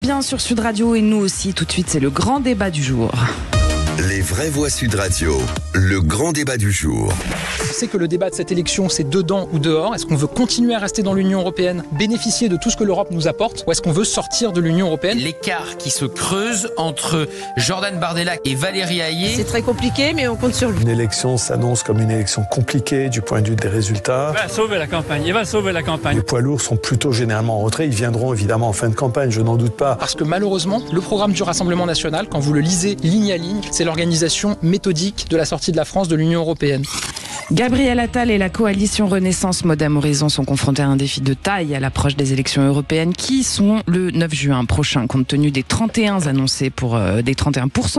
bien sur Sud Radio et nous aussi. Tout de suite, c'est le grand débat du jour. Les vraies voix Sud Radio, le grand débat du jour. On sait que le débat de cette élection, c'est dedans ou dehors. Est-ce qu'on veut continuer à rester dans l'Union européenne, bénéficier de tout ce que l'Europe nous apporte, ou est-ce qu'on veut sortir de l'Union européenne? L'écart qui se creuse entre Jordan Bardella et Valérie Hayé. C'est très compliqué, mais on compte sur lui. Une élection s'annonce comme une élection compliquée du point de vue des résultats. Il va sauver la campagne. Les poids lourds sont plutôt généralement en retrait. Ils viendront évidemment en fin de campagne, je n'en doute pas. Parce que malheureusement, le programme du Rassemblement national, quand vous le lisez ligne à ligne, c'est l'organisation méthodique de la sortie de la France de l'Union européenne. Gabriel Attal et la coalition Renaissance Modem Horizon sont confrontés à un défi de taille à l'approche des élections européennes qui sont le 9 juin prochain, compte tenu des 31%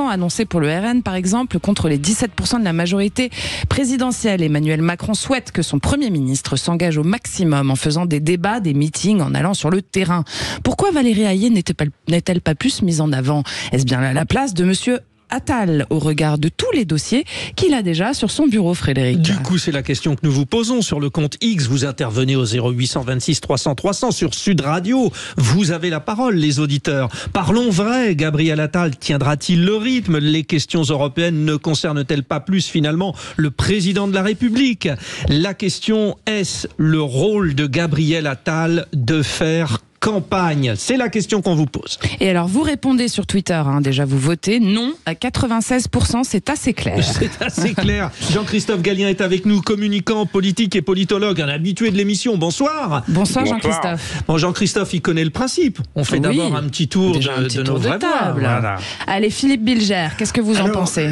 annoncés pour le RN par exemple, contre les 17% de la majorité présidentielle. Emmanuel Macron souhaite que son Premier ministre s'engage au maximum en faisant des débats, des meetings, en allant sur le terrain. Pourquoi Valérie Hayé n'est-elle pas plus mise en avant? Est-ce bien à la place de monsieur Attal, au regard de tous les dossiers qu'il a déjà sur son bureau, Frédéric? Du coup, c'est la question que nous vous posons sur le compte X. Vous intervenez au 0826 300 300 sur Sud Radio. Vous avez la parole, les auditeurs. Parlons vrai. Gabriel Attal tiendra-t-il le rythme? Les questions européennes ne concernent-elles pas plus finalement le président de la République? La question, est-ce le rôle de Gabriel Attal de faire campagne? C'est la question qu'on vous pose. Et alors, vous répondez sur Twitter, déjà vous votez non à 96%, c'est assez clair. C'est assez clair. Jean-Christophe Gallien est avec nous, communicant politique et politologue, un habitué de l'émission. Bonsoir. Bonsoir Jean-Christophe. Bon, Jean-Christophe, il connaît le principe. On fait d'abord un petit tour de nos vraies voix. Voilà. Allez, Philippe Bilger, qu'est-ce que vous en pensez?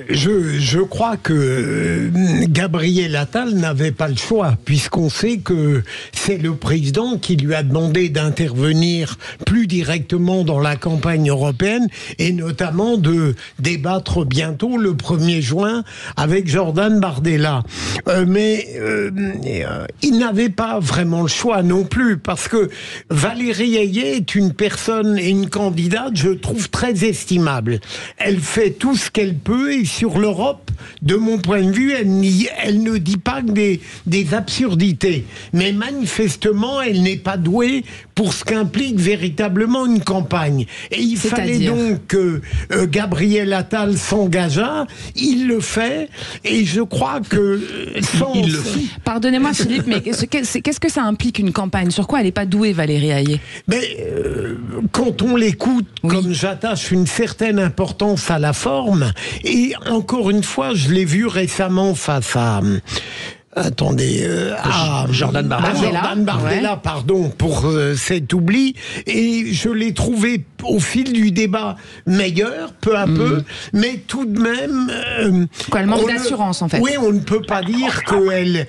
Je crois que Gabriel Attal n'avait pas le choix, puisqu'on sait que c'est le président qui lui a demandé d'intervenir plus directement dans la campagne européenne et notamment de débattre bientôt le 1er juin avec Jordan Bardella. Mais il n'avait pas vraiment le choix non plus, parce que Valérie Hayé est une personne et une candidate, je trouve, très estimable. Elle fait tout ce qu'elle peut et sur l'Europe, de mon point de vue, elle ne dit pas que des absurdités. Mais manifestement, elle n'est pas douée pour ce qu'implique véritablement une campagne. Et il fallait donc que Gabriel Attal s'engageât. Il le fait, et je crois que... Il le fait. Pardonnez-moi Philippe, mais qu'est-ce que ça implique une campagne? Sur quoi elle n'est pas douée, Valérie Hayé? Mais quand on l'écoute, comme j'attache une certaine importance à la forme, et encore une fois, je l'ai vu récemment face à... Jordan Bardella, pardon pour cet oubli, et je l'ai trouvé au fil du débat meilleur, peu à peu, mais tout de même... elle manque d'assurance en fait. Oui, on ne peut pas dire qu'elle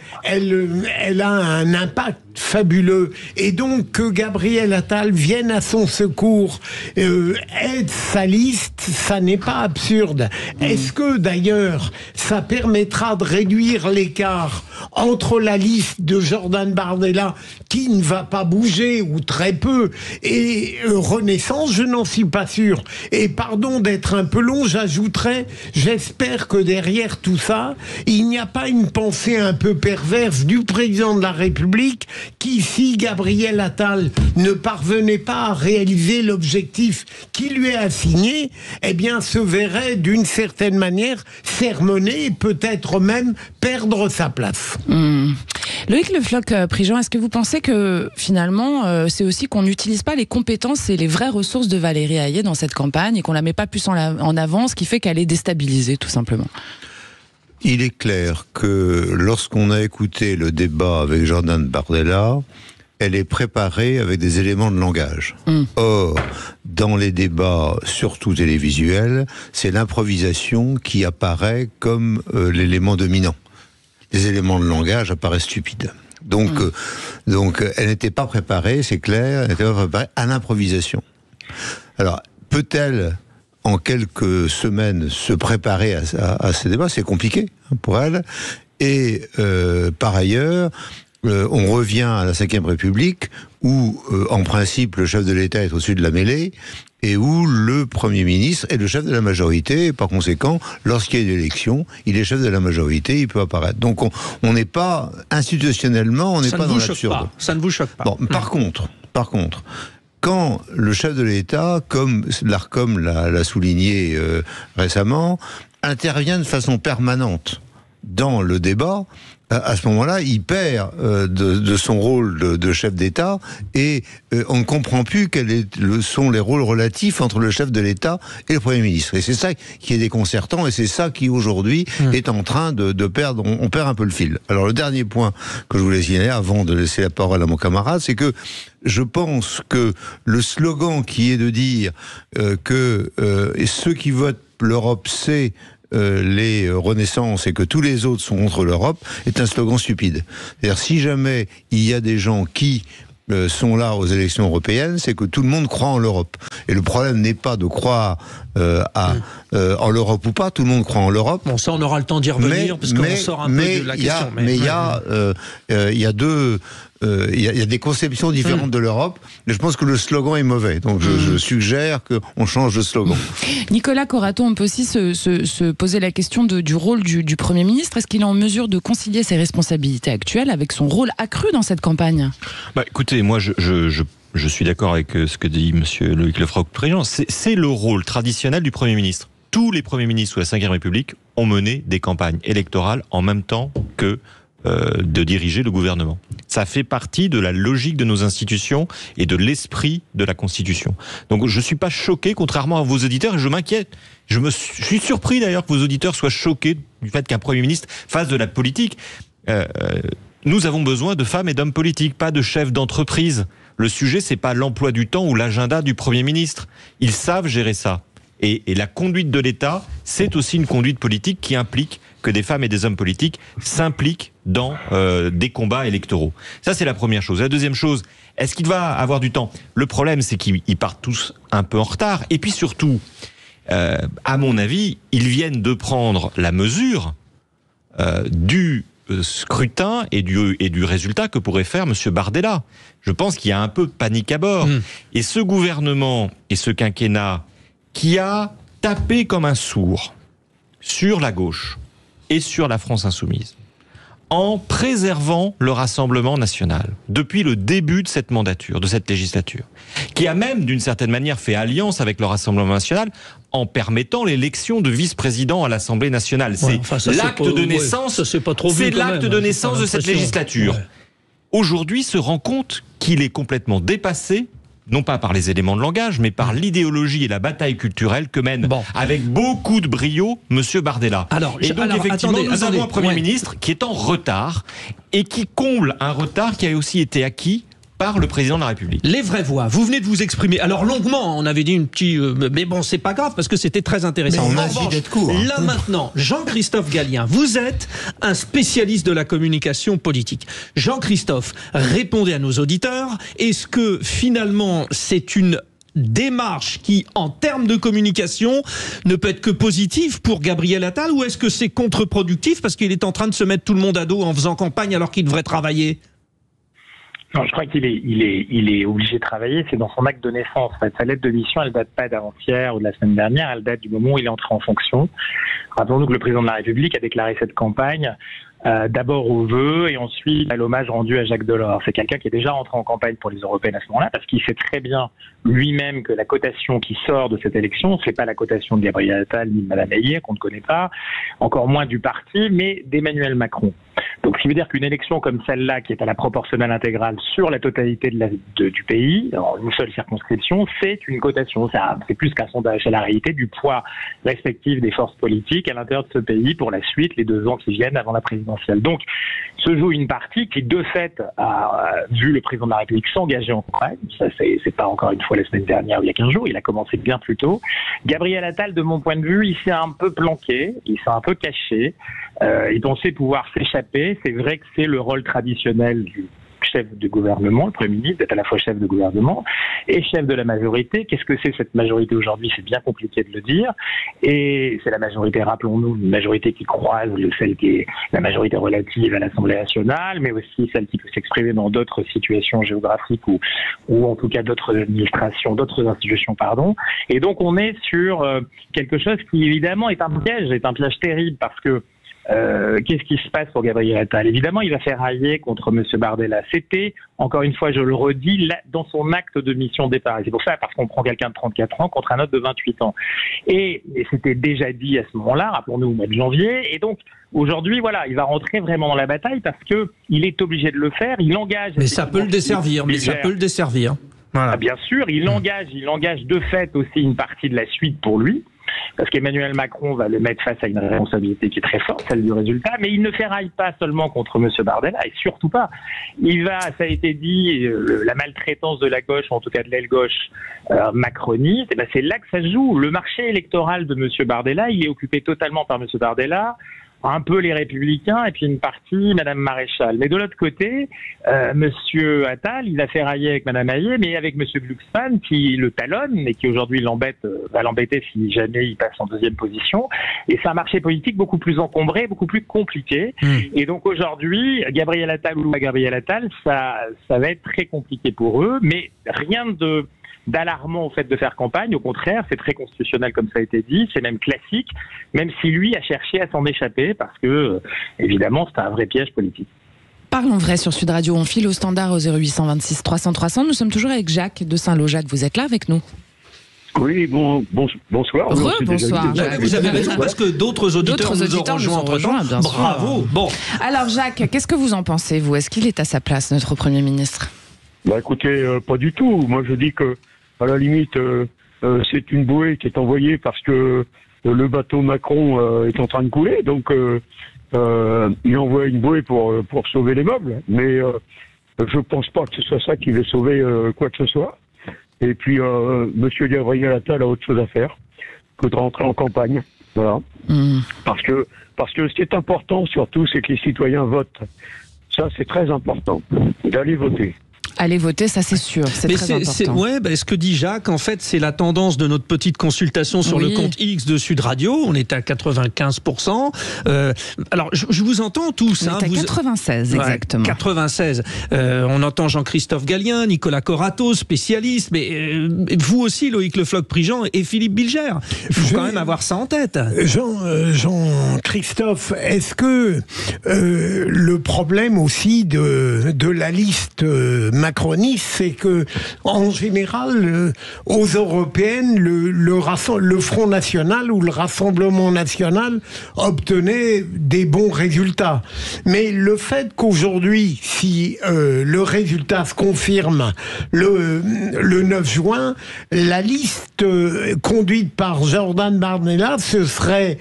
a un impact fabuleux, et donc que Gabriel Attal vienne à son secours, aide sa liste, ça n'est pas absurde. Est-ce que d'ailleurs ça permettra de réduire l'écart entre la liste de Jordan Bardella, qui ne va pas bouger ou très peu, et Renaissance? Je n'en suis pas sûr. Et pardon d'être un peu long, j'ajouterais, j'espère que derrière tout ça, il n'y a pas une pensée un peu perverse du président de la République qui, si Gabriel Attal ne parvenait pas à réaliser l'objectif qui lui est assigné, eh bien se verrait d'une certaine manière sermonné et peut-être même perdre sa place. Loïc Le Floch-Prigent, est-ce que vous pensez que finalement c'est aussi qu'on n'utilise pas les compétences et les vraies ressources de Valérie Hayé dans cette campagne et qu'on la met pas plus en avant, ce qui fait qu'elle est déstabilisée tout simplement? Il est clair que lorsqu'on a écouté le débat avec Jordan Bardella, elle est préparée avec des éléments de langage. Or, dans les débats, surtout télévisuels, c'est l'improvisation qui apparaît comme l'élément dominant. Les éléments de langage apparaissent stupides. Donc elle n'était pas préparée, c'est clair, elle n'était pas préparée à l'improvisation. Alors, peut-elle, en quelques semaines, se préparer à ces débats? C'est compliqué pour elle. Et par ailleurs, on revient à la Ve République, où, en principe, le chef de l'État est au-dessus de la mêlée, et où le Premier ministre est le chef de la majorité, et par conséquent, lorsqu'il y a une élection, il est chef de la majorité, il peut apparaître. Donc on n'est pas, institutionnellement, on n'est pas dans l'absurde. Ça ne vous choque pas. Bon, par contre, quand le chef de l'État, comme l'ARCOM l'a souligné récemment, intervient de façon permanente dans le débat, à ce moment-là, il perd de son rôle de chef d'État et on ne comprend plus quels sont les rôles relatifs entre le chef de l'État et le Premier ministre. Et c'est ça qui est déconcertant et c'est ça qui aujourd'hui est en train de perdre, on perd un peu le fil. Alors le dernier point que je voulais signaler avant de laisser la parole à mon camarade, c'est que je pense que le slogan qui est de dire que ceux qui votent l'Europe, c'est les renaissances et que tous les autres sont contre l'Europe est un slogan stupide. C'est-à-dire si jamais il y a des gens qui sont là aux élections européennes, c'est que tout le monde croit en l'Europe. Et le problème n'est pas de croire en l'Europe ou pas, tout le monde croit en l'Europe. Bon, ça on aura le temps d'y revenir, parce qu'on sort un peu de la question. Mais il y a des conceptions différentes de l'Europe, mais je pense que le slogan est mauvais. Donc je suggère qu'on change de slogan. Nicolas Coraton, on peut aussi se poser la question du rôle du Premier ministre. Est-ce qu'il est en mesure de concilier ses responsabilités actuelles avec son rôle accru dans cette campagne ? Écoutez, moi je suis d'accord avec ce que dit monsieur Loïc Lefebvre-Préjean. C'est le rôle traditionnel du Premier ministre. Tous les premiers ministres sous la Ve République ont mené des campagnes électorales en même temps que de diriger le gouvernement. Ça fait partie de la logique de nos institutions et de l'esprit de la Constitution. Donc je ne suis pas choqué, contrairement à vos auditeurs, et je m'inquiète. Je suis surpris d'ailleurs que vos auditeurs soient choqués du fait qu'un Premier ministre fasse de la politique. Nous avons besoin de femmes et d'hommes politiques, pas de chefs d'entreprise. Le sujet, c'est pas l'emploi du temps ou l'agenda du Premier ministre. Ils savent gérer ça. Et la conduite de l'État, c'est aussi une conduite politique qui implique que des femmes et des hommes politiques s'impliquent dans des combats électoraux. Ça, c'est la première chose. La deuxième chose, est-ce qu'il va avoir du temps ? Le problème, c'est qu'ils partent tous un peu en retard. Et puis surtout, à mon avis, ils viennent de prendre la mesure du scrutin et du résultat que pourrait faire M. Bardella. Je pense qu'il y a un peu de panique à bord. Et ce gouvernement et ce quinquennat qui a tapé comme un sourd sur la gauche et sur la France insoumise, en préservant le Rassemblement national depuis le début de cette mandature, de cette législature, qui a même d'une certaine manière fait alliance avec le Rassemblement national en permettant l'élection de vice-président à l'Assemblée nationale. C'est l'acte de naissance, c'est l'acte de naissance de cette législature. Aujourd'hui, se rend compte qu'il est complètement dépassé, non pas par les éléments de langage, mais par l'idéologie et la bataille culturelle que mène avec beaucoup de brio M. Bardella. Effectivement, nous avons un Premier ministre qui est en retard et qui comble un retard qui a aussi été acquis par le président de la République. Les vraies voix, vous venez de vous exprimer. Alors longuement, on avait dit une petite... mais bon, c'est pas grave parce que c'était très intéressant. Mais on a dit d'être court. Là maintenant, Jean-Christophe Gallien, vous êtes un spécialiste de la communication politique. Jean-Christophe, répondez à nos auditeurs. Est-ce que finalement, c'est une démarche qui, en termes de communication, ne peut être que positive pour Gabriel Attal, ou est-ce que c'est contre-productif parce qu'il est en train de se mettre tout le monde à dos en faisant campagne alors qu'il devrait travailler ? Non, je crois qu'il est obligé de travailler. C'est dans son acte de naissance. En fait, sa lettre de mission, elle date pas d'avant-hier ou de la semaine dernière. Elle date du moment où il est entré en fonction. Rappelons-nous que le président de la République a déclaré cette campagne d'abord aux vœux et ensuite à l'hommage rendu à Jacques Delors. C'est quelqu'un qui est déjà rentré en campagne pour les européennes à ce moment-là parce qu'il sait très bien lui-même que la cotation qui sort de cette élection, c'est pas la cotation de Gabriel Attal ni de Mme Hayet qu'on ne connaît pas, encore moins du parti, mais d'Emmanuel Macron. Donc, ce qui veut dire qu'une élection comme celle-là, qui est à la proportionnelle intégrale sur la totalité du pays, en une seule circonscription, c'est une cotation. C'est plus qu'un sondage, c'est la réalité du poids respectif des forces politiques à l'intérieur de ce pays pour la suite, les 2 ans qui viennent avant la présidentielle. Donc, se joue une partie qui, de fait, a vu le président de la République s'engager en campagne. Ça, c'est pas encore une fois la semaine dernière ou il y a 15 jours, il a commencé bien plus tôt. Gabriel Attal, de mon point de vue, il s'est un peu planqué, il s'est un peu caché. Il pensait pouvoir s'échapper. C'est vrai que c'est le rôle traditionnel du chef de gouvernement, le Premier ministre, d'être à la fois chef de gouvernement et chef de la majorité. Qu'est-ce que c'est cette majorité aujourd'hui ? C'est bien compliqué de le dire. Et c'est la majorité, rappelons-nous, une majorité qui croise celle qui est la majorité relative à l'Assemblée nationale, mais aussi celle qui peut s'exprimer dans d'autres situations géographiques ou en tout cas d'autres administrations, d'autres institutions, pardon. Et donc on est sur quelque chose qui évidemment est un piège terrible parce que qu'est-ce qui se passe pour Gabriel Attal? Évidemment, il va faire railler contre M. Bardella. C'était, encore une fois, je le redis, là, dans son acte de mission de départ. Et c'est pour ça, parce qu'on prend quelqu'un de 34 ans contre un autre de 28 ans. Et c'était déjà dit à ce moment-là, rappelons-nous au mois de janvier. Et donc, aujourd'hui, voilà, il va rentrer vraiment dans la bataille parce que il est obligé de le faire. Il engage. Mais ça peut le desservir. Voilà. Ah, bien sûr, il engage de fait aussi une partie de la suite pour lui. Parce qu'Emmanuel Macron va le mettre face à une responsabilité qui est très forte, celle du résultat, mais il ne ferraille pas seulement contre M. Bardella, et surtout pas. Il va, ça a été dit, la maltraitance de la gauche, ou en tout cas de l'aile gauche macroniste, et ben c'est là que ça se joue. Le marché électoral de M. Bardella, il est occupé totalement par M. Bardella, un peu les Républicains et puis une partie Madame Maréchal. Mais de l'autre côté, Monsieur Attal, il a fait railler avec Madame Hayet, mais avec Monsieur Glucksmann qui le talonne et qui aujourd'hui va l'embêter si jamais il passe en deuxième position. Et c'est un marché politique beaucoup plus encombré, beaucoup plus compliqué. Et donc aujourd'hui, Gabriel Attal ou pas Gabriel Attal, ça va être très compliqué pour eux, mais rien d'alarmant au fait de faire campagne. Au contraire, c'est très constitutionnel comme ça a été dit, c'est même classique, même si lui a cherché à s'en échapper parce que, évidemment, c'est un vrai piège politique. Parlons vrai sur Sud Radio, on file au standard au 0826 300 300. Nous sommes toujours avec Jacques de Saint-Lô. Jacques, vous êtes là avec nous? Oui, bonsoir. Bonsoir. Vous avez raison parce que d'autres auditeurs nous ont rejoints entre-temps. Bravo. Bon. Alors Jacques, qu'est-ce que vous en pensez, vous? Est-ce qu'il est à sa place, notre Premier ministre? Bah écoutez, pas du tout. Moi je dis que à la limite, c'est une bouée qui est envoyée parce que le bateau Macron est en train de couler, donc il envoie une bouée pour sauver les meubles. Mais je pense pas que ce soit ça qui va sauver quoi que ce soit. Et puis, Monsieur Gabriel Attal a autre chose à faire que de rentrer en campagne. Voilà. Parce que ce qui est important surtout, c'est que les citoyens votent. Ça, c'est très important. D'aller voter. Aller voter, ça c'est sûr, c'est très important. Ce que dit Jacques, en fait, c'est la tendance de notre petite consultation sur le compte X de Sud Radio. On est à 95%. Alors, je vous entends tous. On est à 96, exactement. 96. On entend Jean-Christophe Gallien, Nicolas Corato, spécialiste, mais vous aussi, Loïc Le Floch-Prigent et Philippe Bilger. Il faut quand même avoir ça en tête. Jean-Christophe, est-ce que le problème aussi de la liste macroniste, c'est que en général, aux européennes, le Front National ou le Rassemblement National obtenait des bons résultats. Mais le fait qu'aujourd'hui, si le résultat se confirme le 9 juin, la liste conduite par Jordan Bardella serait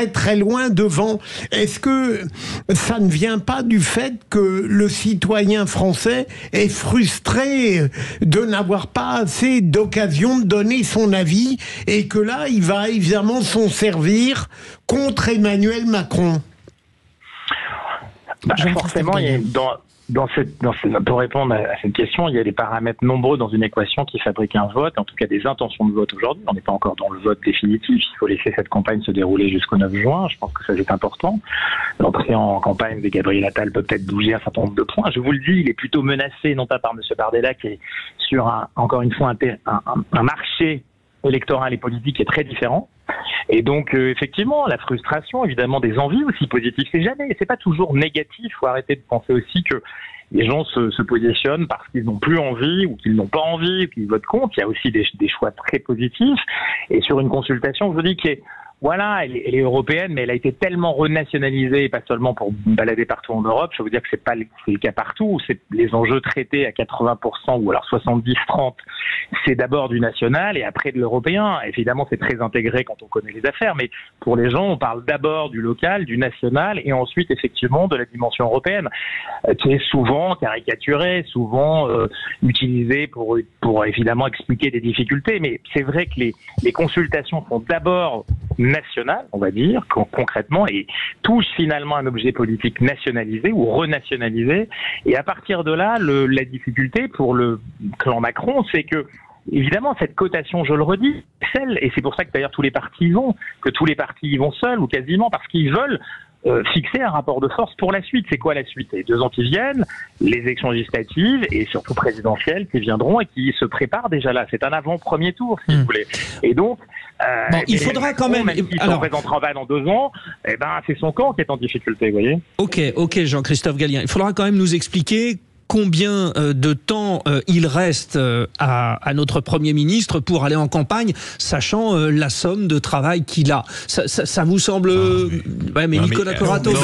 très loin devant. Est-ce que ça ne vient pas du fait que le citoyen français est frustré de n'avoir pas assez d'occasion de donner son avis et que là, il va évidemment s'en servir contre Emmanuel Macron? Forcément, pour répondre à cette question, il y a des paramètres nombreux dans une équation qui fabriquent un vote, en tout cas des intentions de vote aujourd'hui. On n'est pas encore dans le vote définitif. Il faut laisser cette campagne se dérouler jusqu'au 9 juin. Je pense que ça, c'est important. L'entrée en campagne de Gabriel Attal peut peut-être bouger un certain nombre de points. Je vous le dis, il est plutôt menacé, non pas par M. Bardella, qui est sur encore une fois, un marché électoral et politique qui est très différent. Et donc, effectivement, la frustration, évidemment, des envies aussi positives, c'est pas toujours négatif. Il faut arrêter de penser aussi que les gens se positionnent parce qu'ils n'ont plus envie ou qu'ils n'ont pas envie ou qu'ils votent contre. Il y a aussi des choix très positifs. Et sur une consultation, je vous dis qu'elle est européenne, mais elle a été tellement renationalisée, pas seulement pour balader partout en Europe. Je vais vous dire que c'est pas le cas partout. C'est les enjeux traités à 80% ou alors 70-30. C'est d'abord du national et après de l'européen. Évidemment, c'est très intégré quand on connaît les affaires, mais pour les gens, on parle d'abord du local, du national et ensuite effectivement de la dimension européenne, qui est souvent caricaturée, souvent utilisée pour évidemment expliquer des difficultés. Mais c'est vrai que les consultations sont d'abord nationales, on va dire, concrètement, et touchent finalement un objet politique nationalisé ou renationalisé. Et à partir de là, la difficulté pour le clan Macron, c'est que évidemment, cette cotation, je le redis, et c'est pour ça que d'ailleurs tous les partis y vont, seuls ou quasiment, parce qu'ils veulent fixer un rapport de force pour la suite. C'est quoi la suite? Les 2 ans qui viennent, les élections législatives et surtout présidentielles qui viendront et qui se préparent déjà là. C'est un avant-premier tour, si vous voulez. Et donc, Bon, il faudra quand même. S'il se représentera pas dans 2 ans, eh ben, c'est son camp qui est en difficulté, vous voyez. Ok, Jean-Christophe Gallien. Il faudra quand même nous expliquer combien de temps il reste à notre Premier ministre pour aller en campagne, sachant la somme de travail qu'il a. Ça vous semble... Nicolas Corato,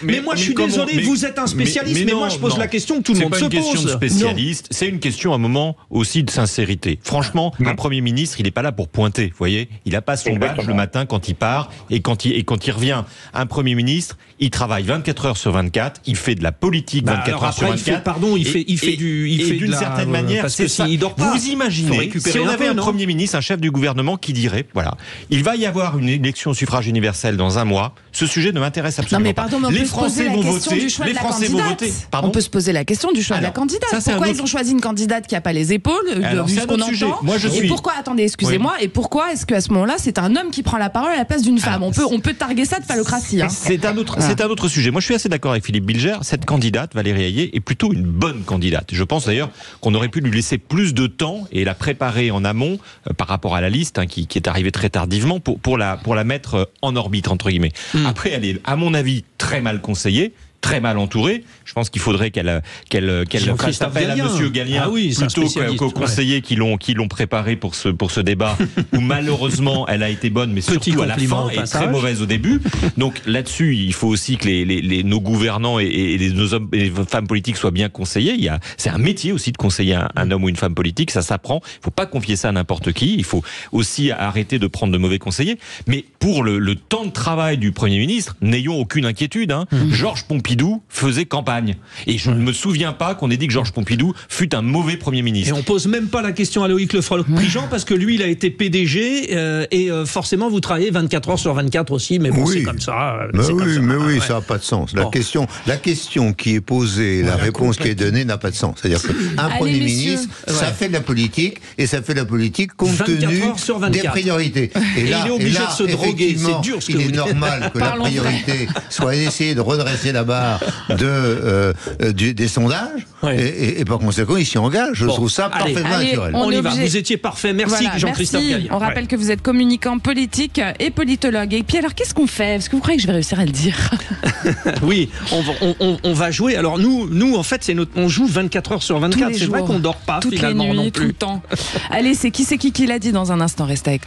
mais moi je suis désolé, vous êtes un spécialiste, mais moi je pose la question que tout le monde se pose. C'est pas une question de spécialiste, c'est une question à un moment aussi de sincérité. Franchement, un Premier ministre, il n'est pas là pour pointer, vous voyez. Il n'a pas son badge le matin quand il part et quand il revient. Un Premier ministre, il travaille 24 heures sur 24, il fait de la politique 24 heures sur 24. Il fait d'une certaine manière, c'est ça. Il dort pas. Vous imaginez, si on avait un Premier ministre, un chef du gouvernement qui dirait, voilà, il va y avoir une élection au suffrage universel dans 1 mois, ce sujet ne m'intéresse absolument pas. Les Français vont voter, les Français vont voter. On peut se poser la question du choix de la candidate. Pourquoi ils ont choisi une candidate qui n'a pas les épaules, vu ce qu'on entend? Et pourquoi, attendez, excusez-moi, et pourquoi est-ce qu'à ce moment-là, c'est un homme qui prend la parole à la place d'une femme? On peut targuer ça de phallocratie. C'est un autre sujet. Moi, je suis assez d'accord avec Philippe Bilger. Cette candidate, Valérie Hayé, est plutôt une bonne candidate. Je pense d'ailleurs qu'on aurait pu lui laisser plus de temps et la préparer en amont par rapport à la liste qui est arrivée très tardivement pour la mettre en orbite, entre guillemets. Après, elle est, à mon avis, très mal conseillée, très mal entourée. Je pense qu'il faudrait qu'elle fasse appel à Monsieur Gallien plutôt qu'aux conseillers qui l'ont préparé pour ce débat où malheureusement elle a été bonne, mais surtout à la fin et très mauvaise au début. Donc là-dessus, il faut aussi que nos gouvernants et nos hommes et les femmes politiques soient bien conseillés. C'est un métier aussi de conseiller un homme ou une femme politique, ça s'apprend. Il ne faut pas confier ça à n'importe qui. Il faut aussi arrêter de prendre de mauvais conseillers. Mais pour le temps de travail du Premier ministre, n'ayons aucune inquiétude. Georges Pompidou faisait campagne. Et je ne me souviens pas qu'on ait dit que Georges Pompidou fut un mauvais Premier ministre. Et on pose même pas la question à Loïc Le Floch-Prigent parce que lui, il a été PDG et forcément, vous travaillez 24 heures sur 24 aussi, mais bon, c'est comme ça. Oui, ça n'a pas de sens. La question qui est posée, la réponse qui est donnée n'a pas de sens. C'est-à-dire qu'un Premier ministre, ça fait de la politique et ça fait de la politique compte tenu des priorités. Et là, il est obligé de se droguer, c'est dur ce que il est normal que la priorité soit d'essayer de redresser la barre des sondages et par conséquent il s'y engage. Je trouve ça parfaitement naturel. On y va, vous étiez parfait, merci Jean-Christophe Gallien. On rappelle que vous êtes communicant politique et politologue. Et puis alors qu'est-ce qu'on fait? Est-ce que vous croyez que je vais réussir à le dire? Oui, on va jouer. Alors nous en fait on joue 24 heures sur 24. C'est vrai qu'on dort pas toutes finalement les nuits, non plus. tout le temps. Allez, c'est qui l'a dit dans un instant, restez avec